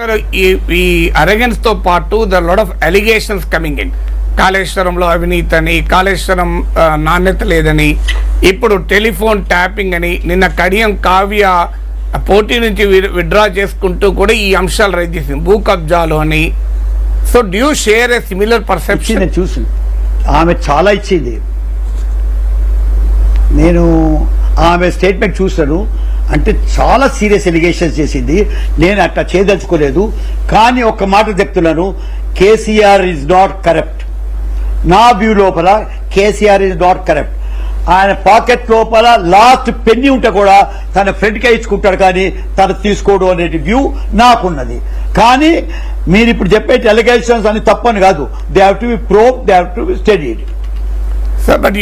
గారు ఈ అరగెన్స్ తో పాటు the lot of allegations coming in, కాళేశ్వరంలో అవినీతి అని, కాళేశ్వరం నాణ్యత లేదని, ఇప్పుడు టెలిఫోన్ ట్యాపింగ్ అని, నిన్న కడియం కావ్య పోటీ నుంచి విత్డ్రా చేసుకుంటూ కూడా ఈ అంశాలు రైజ్ చేసింది, భూ కబ్జాలు అని. So do you share A similar perception? చూసి ఆమె చాలా ఇచ్చింది, నేను ఆమె స్టేట్మెంట్ చూశాను. అంటే చాలా సీరియస్ ఎలిగేషన్స్ చేసింది. నేను అట్లా చేయదలుచుకోలేదు. కానీ ఒక్క మాట చెప్తున్నాను, కేసీఆర్ ఈజ్ నాట్ కరప్ట్. నా వ్యూ లోపల కేసీఆర్ ఈజ్ నాట్ కరప్ట్. ఆయన పాకెట్ లోపల లాస్ట్ పెన్ని ఉంటే కూడా తన ఫ్రెండ్కే ఇచ్చుకుంటాడు, కానీ తను తీసుకోవడం అనే వ్యూ నాకున్నది. కానీ మీరు ఇప్పుడు చెప్పే ఎలిగేషన్స్ అని తప్పని కాదు. They have to be probe, they have to be studied. Sir, but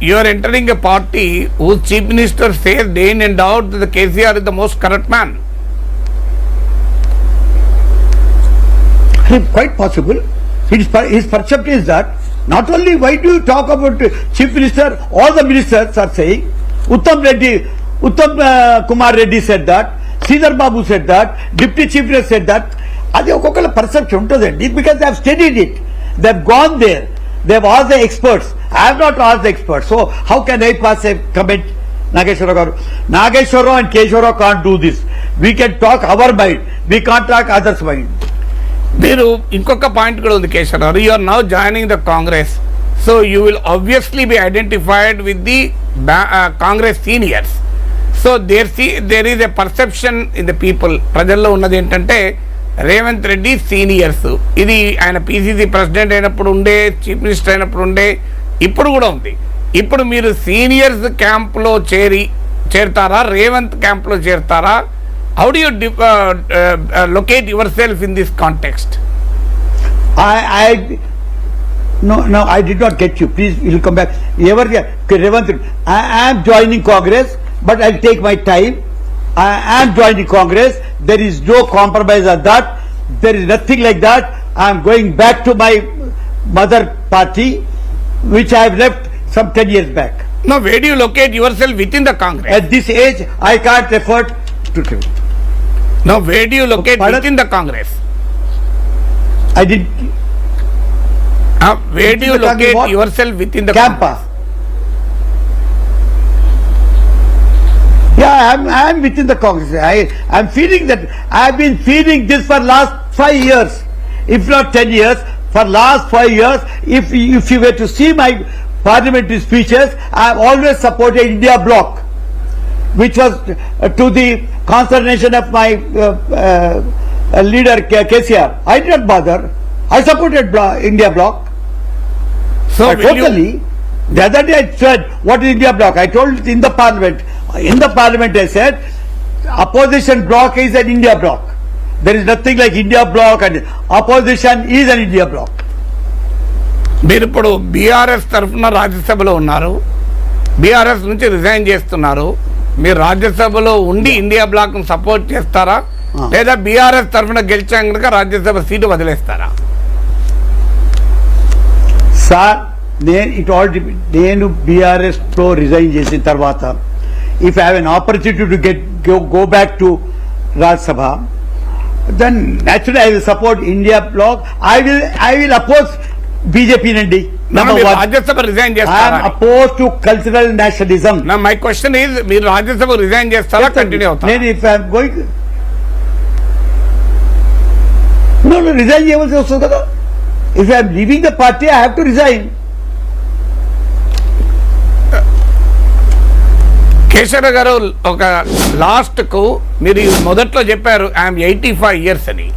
you are entering a party whose chief minister says day in and out that the KCR is the most corrupt man. Quite possible. His perception is that. Not only why do you talk about chief minister, all the ministers are saying. Uttam Kumar Reddy said that. Sridhar Babu said that. Deputy chief minister said that. Adi okokala perception untadandi because they have studied it. They have gone there. They have asked the experts. I have not asked the experts. So how can I pass a comment? Nageshwara garu. Nageshwara and Keshwara can't do this. We can talk our mind. We can't talk others' mind. మీరు ఇంకొక point కూడా ఉంది Keshava Rao. You are now joining the Congress. So you will obviously be identified with the Congress seniors. So there is a perception in the people. ప్రజల్లో ఉన్నది ఏంటంటే Revanth Reddy seniors. ఇది ఆయన PCC president అయినప్పుడు ఉండే, చీఫ్ మినిస్టర్ అయినప్పుడు ఉండే, ఇప్పుడు కూడా ఉంది. ఇప్పుడు మీరు సీనియర్స్ క్యాంప్లో చేరతారా, రేవంత్ క్యాంప్లో చేరతారా? How do you locate yourself in this context? No, I did not get you. Please, you will come back. Revanth, I am joining Congress, but I'll take my time. I am joining Congress. There is no compromise on that. There is nothing like that. I am going back to my mother party, which I have left some 10 years back. Now, where do you locate yourself within the Congress? At this age, I can't afford to tell. Now, where do you locate within the Congress? I did. Where do you locate yourself within the Congress? Yeah, I am within the Congress. I am feeling that. I have been feeling this for last 5 years, if not 10 years. For last 5 years, if you were to see my parliamentary speeches, I have always supported India Bloc, which was to the consternation of my leader KCR. I did not bother. I supported India Bloc. So totally. The other day I said, what is India Bloc? I told in the parliament. In the parliament I said, opposition bloc is an India bloc. There is nothing like India bloc, and opposition is an India bloc. మీరు ఇప్పుడు BRS తరఫున రాజ్యసభలో ఉన్నారు, BRS నుంచి resign చేస్తున్నారు. మీరు రాజ్యసభలో ఉండి ఇండియా బ్లాక్ ను సపోర్ట్ చేస్తారా, లేదా బీఆర్ఎస్ తరఫున గెలిచాం కనుక రాజ్యసభ సీటు వదిలేస్తారా? సార్, నేను బీఆర్ఎస్ లో రిజైన్ చేసిన తర్వాత, if I have an opportunity to go back to Rajya Sabha, then naturally I will support India bloc. I will oppose BJP Nandi. Number one, Rajya Sabha resign I చేస్తారా? am opposed to cultural nationalism. Now my question is, మీరు Rajya Sabha resign చేస్తారా, continue అవుతారా? నేను if I am going, no, resign చేయవలసి వస్తుంది కదా. If I am leaving the party, I have to resign. Keshava గారు, ఒక లాస్ట్ కు మీరు మొదట్లో చెప్పారు ఐఎమ్ 85 years అని.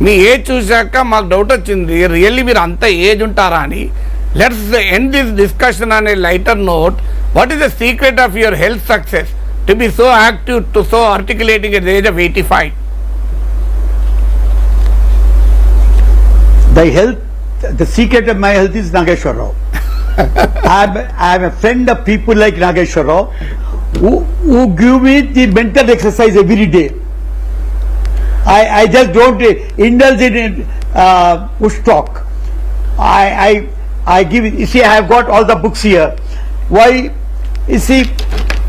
మీ ఏజ్ చూశాక మాకు డౌట్ వచ్చింది, రియల్లీ మీరు అంత ఏజ్ ఉంటారా అని. Let's end this discussion on a lighter note. What is the secret of your health success to be so active, to so articulating at the age of 85? The secret of my health is Nageshwar Rao. I am a friend of people like Nageshwar Rao who give me the mental exercise every day. I just don't indulge in push talk. I give it. You see, I have got all the books here. Why? You see,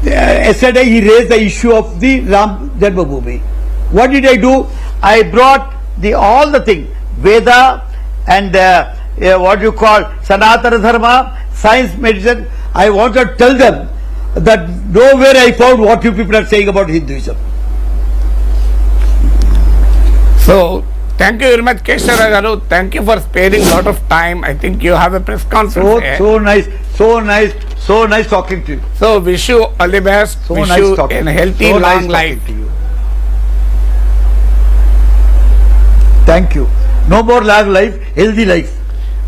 yesterday he raised the issue of the Ram Janmabhoomi. What did I do? I brought all the thing, Veda and what you call Sanatana Dharma, science, medicine. I want to tell them that nowhere I found what you people are saying about Hinduism. So, thank you very much, Keshara Garu. Thank you for sparing a lot of time. I think you have a press conference. So nice talking to you. So, wish you all the best. So wish nice you talking. a healthy, So long nice life. talking to you. Thank you. No more long life, healthy life.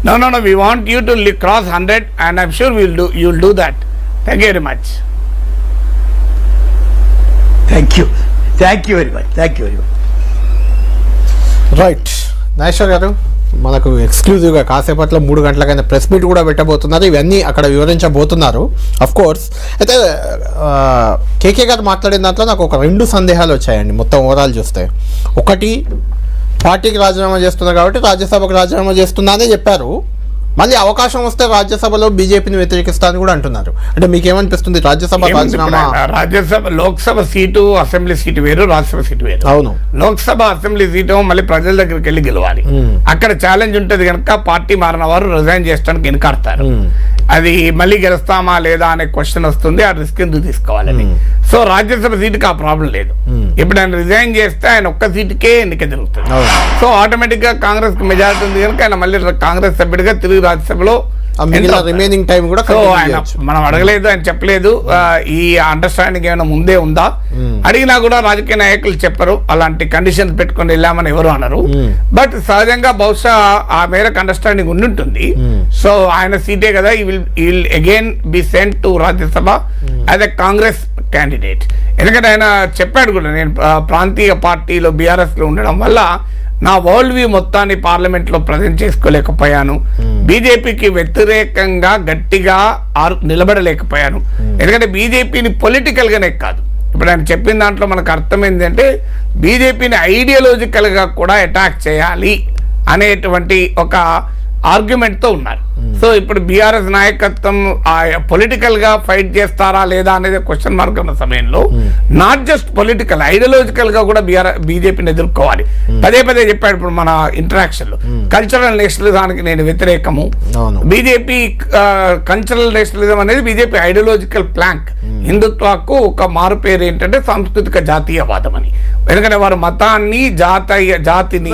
No. We want you to cross 100, and I'm sure you'll do that. Thank you very much. Thank you. Thank you very much. Thank you very much. Right Nageshwar garu, మనకు ఎక్స్క్లూజివ్గా కాసేపట్లో 3 గంటలకైనా press meet కూడా పెట్టబోతున్నారు. ఇవన్నీ అక్కడ వివరించబోతున్నారు. Of course అయితే కేకే గారు మాట్లాడిన దాంట్లో నాకు ఒక 2 సందేహాలు వచ్చాయండి మొత్తం ఓవరాల్ చూస్తే. ఒకటి, పార్టీకి రాజీనామా చేస్తున్నా కాబట్టి రాజ్యసభకు రాజీనామా చేస్తున్నా అని చెప్పారు. మళ్ళీ అవకాశం వస్తే రాజ్యసభలో బీజేపీని వ్యతిరేకిస్తానని కూడా అంటున్నారు. అంటే మీకేమనిపిస్తుంది, రాజ్యసభ రాజీనామా? Rajya Sabha, Lok Sabha seat, assembly seat వేరు, రాజ్యసభ సీటు వేరు. అవును, లోక్సభ అసెంబ్లీ సీటు మళ్ళీ ప్రజల దగ్గరికి వెళ్ళి గెలవాలి. అక్కడ ఛాలెంజ్ ఉంటుంది కనుక పార్టీ మారిన వారు రిజైన్ చేయడానికి వెనుకాడతారు. అది మళ్ళీ గెలుస్తామా లేదా అనే క్వశ్చన్ వస్తుంది. ఆ రిస్క్ ఎందుకు తీసుకోవాలని. సో రాజ్యసభ సీటుకి ఆ ప్రాబ్లం లేదు. ఇప్పుడు ఆయన రిజైన్ చేస్తే ఆయన ఒక్క సీటుకే ఎన్నిక జరుగుతుంది. సో ఆటోమేటిక్ గా కాంగ్రెస్ కి మెజారిటీ ఉంది కనుక ఆయన మళ్ళీ కాంగ్రెస్ సభ్యుడిగా తిరిగి రాజ్యసభలో రిమైనింగ్ టైం కూడా ఆయన మనం అడగలేదు, ఆయన చెప్పలేదు. ఈ అండర్స్టాండింగ్ ఏమైనా ముందే ఉందా అడిగినా కూడా రాజకీయ నాయకులు చెప్పరు. అలాంటి కండిషన్స్ పెట్టుకుని వెళ్ళామని ఎవరు అనరు. బట్ సహజంగా బహుశా ఆ మేరకు అండర్స్టాండింగ్ ఉండుంటుంది. సో ఆయన సీటే కదా, ఈ will again be sent to Rajya Sabha as a Congress candidate. ఎందుకంటే ఆయన చెప్పాడు కూడా, నేను ప్రాంతీయ పార్టీలో బీఆర్ఎస్ లో ఉండడం వల్ల నా వరల్డ్ వ్యూ మొత్తాన్ని పార్లమెంట్ లో ప్రజెంట్ చేసుకోలేకపోయాను, బీజేపీకి వ్యతిరేకంగా గట్టిగా నిలబడలేకపోయాను. ఎందుకంటే బీజేపీని పొలిటికల్ గానే కాదు, ఇప్పుడు ఆయన చెప్పిన దాంట్లో మనకు అర్థం ఏంటంటే బీజేపీని ఐడియాలజికల్ గా కూడా అటాక్ చేయాలి అనేటువంటి ఒక ఆర్గ్యుమెంట్ తో ఉన్నారు. సో ఇప్పుడు బీఆర్ఎస్ నాయకత్వం పొలిటికల్ గా ఫైట్ చేస్తారా లేదా అనేది క్వశ్చన్ మార్క్ ఉన్న సమయంలో నాట్ జస్ట్ పొలిటికల్, ఐడియాలజికల్ గా కూడా బీజేపీని ఎదుర్కోవాలి. పదే చెప్పాడు ఇప్పుడు మన ఇంటరాక్షన్ లో. కల్చరల్ నేషనలిజానికి నేను వ్యతిరేకము. బీజేపీ కల్చరల్ నేషనలిజం అనేది బీజేపీ ఐడియాలజికల్ ప్లాంక్. హిందుత్వకు ఒక మారు పేరు ఏంటంటే సాంస్కృతిక జాతీయవాదం అని. ఎందుకంటే వారు మతాన్ని జాతిని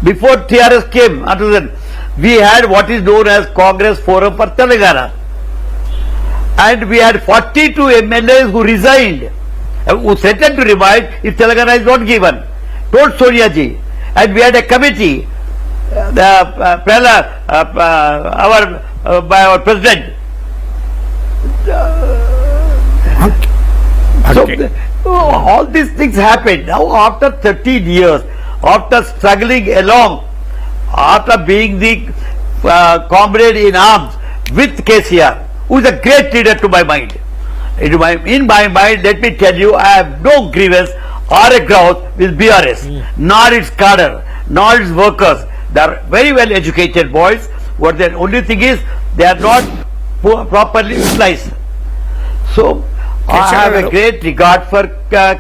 Before TRS came, we had what is known as Congress Forum for Telangana, and we had 42 MLAs who resigned, who threatened to resign if Telangana is not given. Told Sonia ji, and we had a committee, by our president. Okay. So all these things happened. Now after 13 years, after struggling along, after being the comrade in arms with KCR, who is a great leader to my mind. In my mind, let me tell you, I have no grievance or a grouch with BRS, nor its cadre, nor its workers. They are very well educated boys. What the only thing is, they are not properly utilized. So, I have a great regard for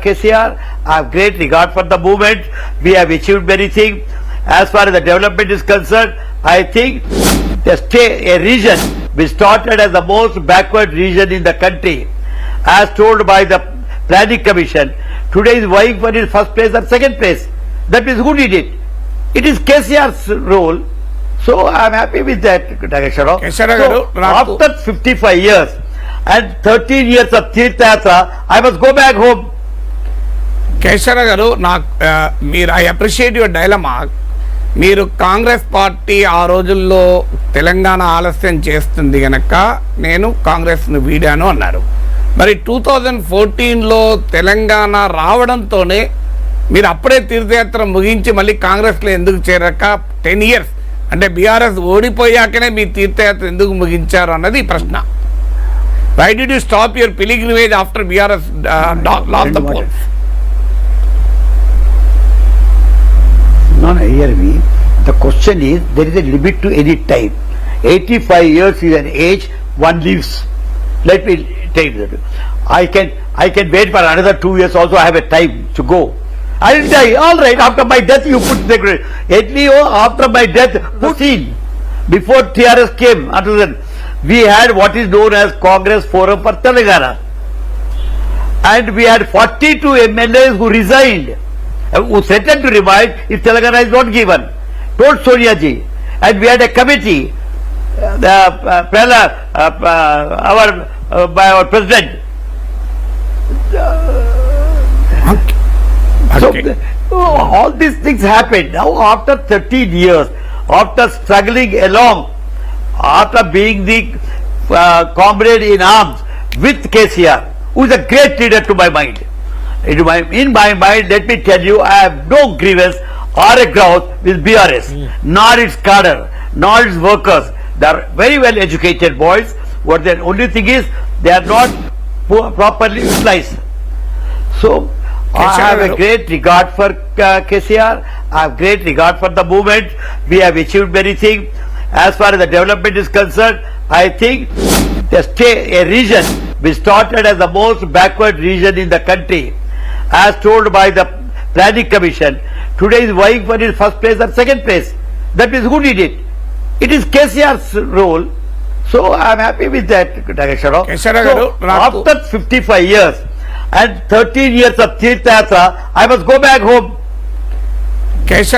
KCR. I have great regard for the movement. We have achieved many things. As far as the development is concerned, I think a region which started as the most backward region in the country, as told by the Planning Commission, today is vying for its first place or second place. That means who did it? It is KCR's role. So I am happy with that, Nageswara. So after 55 years and 13 years of Tirtha Yatra, I must go back home. Keshava గారు, మీరు I appreciate your dilemma. మీరు Congress party ఆ రోజుల్లో తెలంగాణ ఆలస్యం చేస్తుంది గనక నేను కాంగ్రెస్ను వీడాను అన్నారు. మరి 2014లో తెలంగాణ రావడంతోనే మీరు అప్పుడే తీర్థయాత్ర ముగించి మళ్ళీ కాంగ్రెస్లో ఎందుకు చేరాక 10 years అంటే బీఆర్ఎస్ ఓడిపోయాకనే మీ తీర్థయాత్ర ఎందుకు ముగించారు అన్నది ప్రశ్న. Why did you stop your pilgrimage after BRS lost the polls? No, hear me. The question is, there is a limit to any time. 85 years is an age one lives. Let me tell you that. I can wait for another 2 years also. I have a time to go. I'll die. All right, after my death you put the Leo after my death put in. Before TRS came, after that, we had what is known as Congress Forum for Telangana. And we had 42 MLAs who resigned, who threatened to resign if Telangana is not given. Told Sonia ji. And we had a committee, by our president. So Okay. all these things happened. Now after 13 years, after struggling along, after being the comrade in arms with KCR, who is a great leader to my mind. In my mind, let me tell you, I have no grievance or a grouch with BRS, nor its cadre, nor its workers. They are very well educated boys. What the only thing is, they are not properly utilized. So, I have a great regard for KCR. I have great regard for the movement. We have achieved many things. As far as the development is concerned, I think a region which started as the most backward region in the country, as told by the Planning Commission, today is vying for its first place or second place. That means who did it? It is KCR's role. So I am happy with that direction. Keshara garu, So, నాకు- after 55 years and 13 years of Tirtha Yatra, I must go back home. Keshav